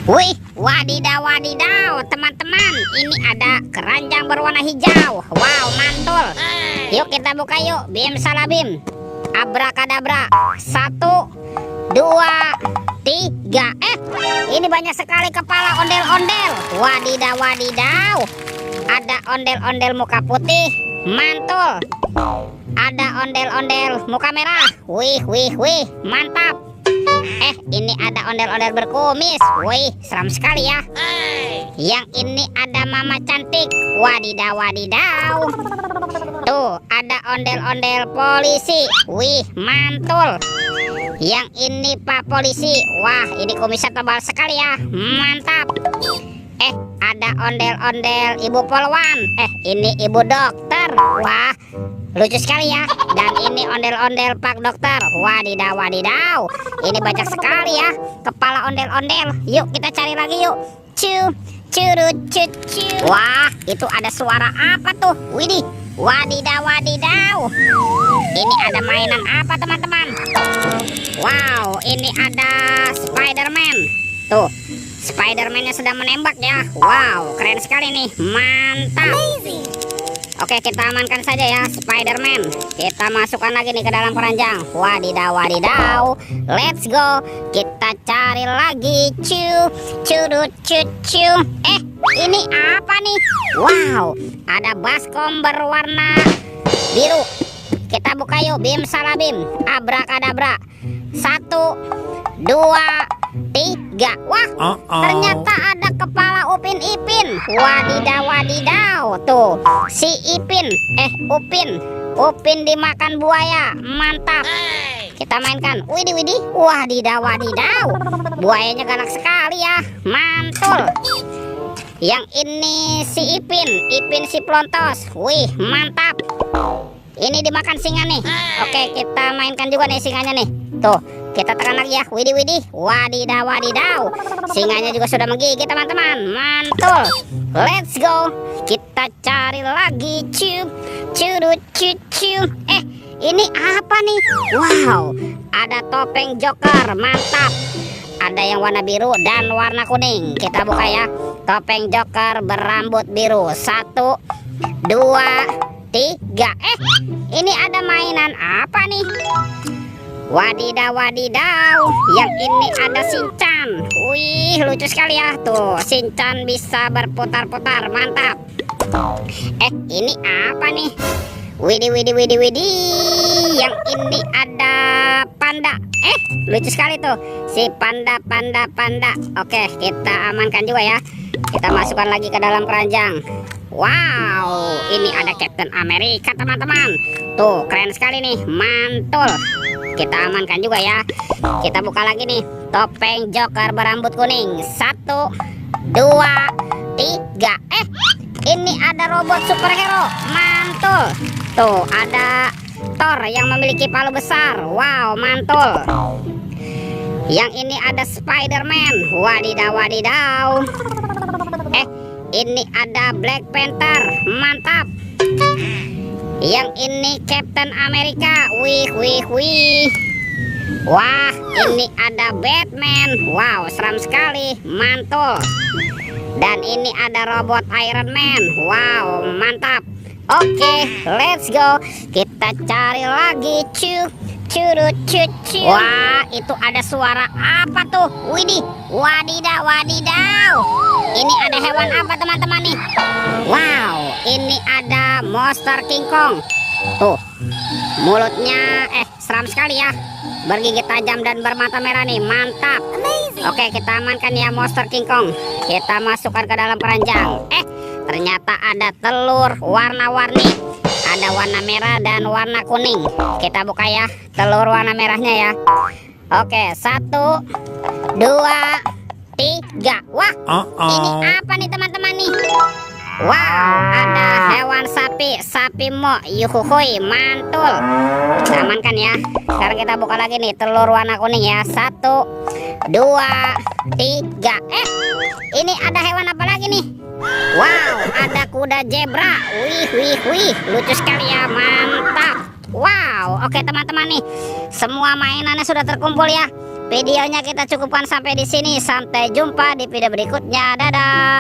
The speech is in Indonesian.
Wih, wadidaw, wadidaw, teman-teman. Ini ada keranjang berwarna hijau. Wow, mantul. Yuk kita buka yuk. Bim salabim. Abrakadabra. 1, 2, 3. Ini banyak sekali kepala ondel-ondel. Wadidaw, wadidaw. Ada ondel-ondel muka putih. Mantul. Ada ondel-ondel muka merah. Wih, wih, wih, mantap. Ini ada ondel-ondel berkumis. Wih, seram sekali ya. Yang ini ada mama cantik. Wadidaw, wadidaw. Tuh, ada ondel-ondel polisi. Wih, mantul. Yang ini pak polisi. Wah, ini kumisnya tebal sekali ya. Mantap. Ada ondel-ondel ibu polwan. Ini ibu dokter. Wah, lucu sekali ya. Dan ini ondel-ondel pak dokter. Wadidaw, wadidaw. Ini banyak sekali ya kepala ondel-ondel. Yuk kita cari lagi yuk. Curut cucu. Wah, itu ada suara apa tuh? Widih. Wadidaw, wadidaw. Ini ada mainan apa teman-teman? Wow, ini ada Spider-Man. Tuh, Spider-Man-nya sedang menembak ya. Wow, keren sekali nih. Mantap. Oke, kita amankan saja ya Spider-Man. Kita masukkan lagi nih ke dalam keranjang. Wadidaw, wadidaw. Let's go. Kita cari lagi. Curut cucu. Ini apa nih? Wow, ada baskom berwarna biru. Kita buka yuk. Bim salabim. Abrakadabra. 1, 2, 3. Wah, ternyata ada kepala Upin Ipin. Wadidaw, wadidaw. Tuh, si Ipin. Upin dimakan buaya. Mantap. Kita mainkan. Widih, widih. Wadidaw, wadidaw. Buayanya galak sekali ya. Mantul. Yang ini si Ipin si Plontos. Wih, mantap. Ini dimakan singa nih. Oke, kita mainkan juga nih singanya nih. Tuh, kita tekan lagi ya. Widih, widih. Wadidaw, wadidaw. Singanya juga sudah menggigit teman-teman. Mantul. Let's go. Kita cari lagi. Curut cucu. Ini apa nih? Wow, ada topeng Joker. Mantap. Ada yang warna biru dan warna kuning. Kita buka ya. Topeng Joker berambut biru. 1, 2, 3. Ini ada mainan apa nih? Wadidaw, wadidaw. Yang ini ada Shinchan. Wih, lucu sekali ya. Tuh, Shinchan bisa berputar-putar. Mantap. Ini apa nih? Widih, widih, widih, widih. Yang ini ada panda. Lucu sekali tuh si panda. Oke, kita amankan juga ya. Kita masukkan lagi ke dalam keranjang. Wow, ini ada Captain America teman-teman. Tuh, keren sekali nih. Mantul. Kita amankan juga ya. Kita buka lagi nih. Topeng Joker berambut kuning. 1, 2, 3. Ini ada robot superhero. Mantul. Tuh, ada Thor yang memiliki palu besar. Wow, mantul. Yang ini ada Spider-Man. Wadidaw, wadidaw. Ini ada Black Panther. Mantap. Yang ini Captain America. Wih, wih, wih. Wah, ini ada Batman. Wow, seram sekali. Mantul. Dan ini ada robot Iron Man. Wow, mantap. Oke, let's go. Kita cari lagi. Curut cucu. Wah, itu ada suara apa tuh? Widih. Wadidaw, wadidaw. Ini ada hewan apa teman-teman nih? Wow, ini ada monster King Kong. Tuh, mulutnya seram sekali ya. Bergigit tajam dan bermata merah nih. Mantap. Oke, kita amankan ya monster King Kong. Kita masukkan ke dalam keranjang. Ternyata ada telur warna-warni. Ada warna merah dan warna kuning. Kita buka ya telur warna merahnya ya. Oke, 1, 2, 3. Wah, ini apa nih teman-teman nih? Wow, ada hewan sapi mo. Yuhuhui, mantul. Kita amankan ya. Sekarang kita buka lagi nih telur warna kuning ya. 1, 2, 3. Ini ada hewan apa lagi nih? Wow, ada kuda zebra. Wih, wih, wih. Lucu sekali ya, mantap. Wow, oke teman-teman nih. Semua mainannya sudah terkumpul ya. Videonya kita cukupkan sampai di sini. Sampai jumpa di video berikutnya. Dadah.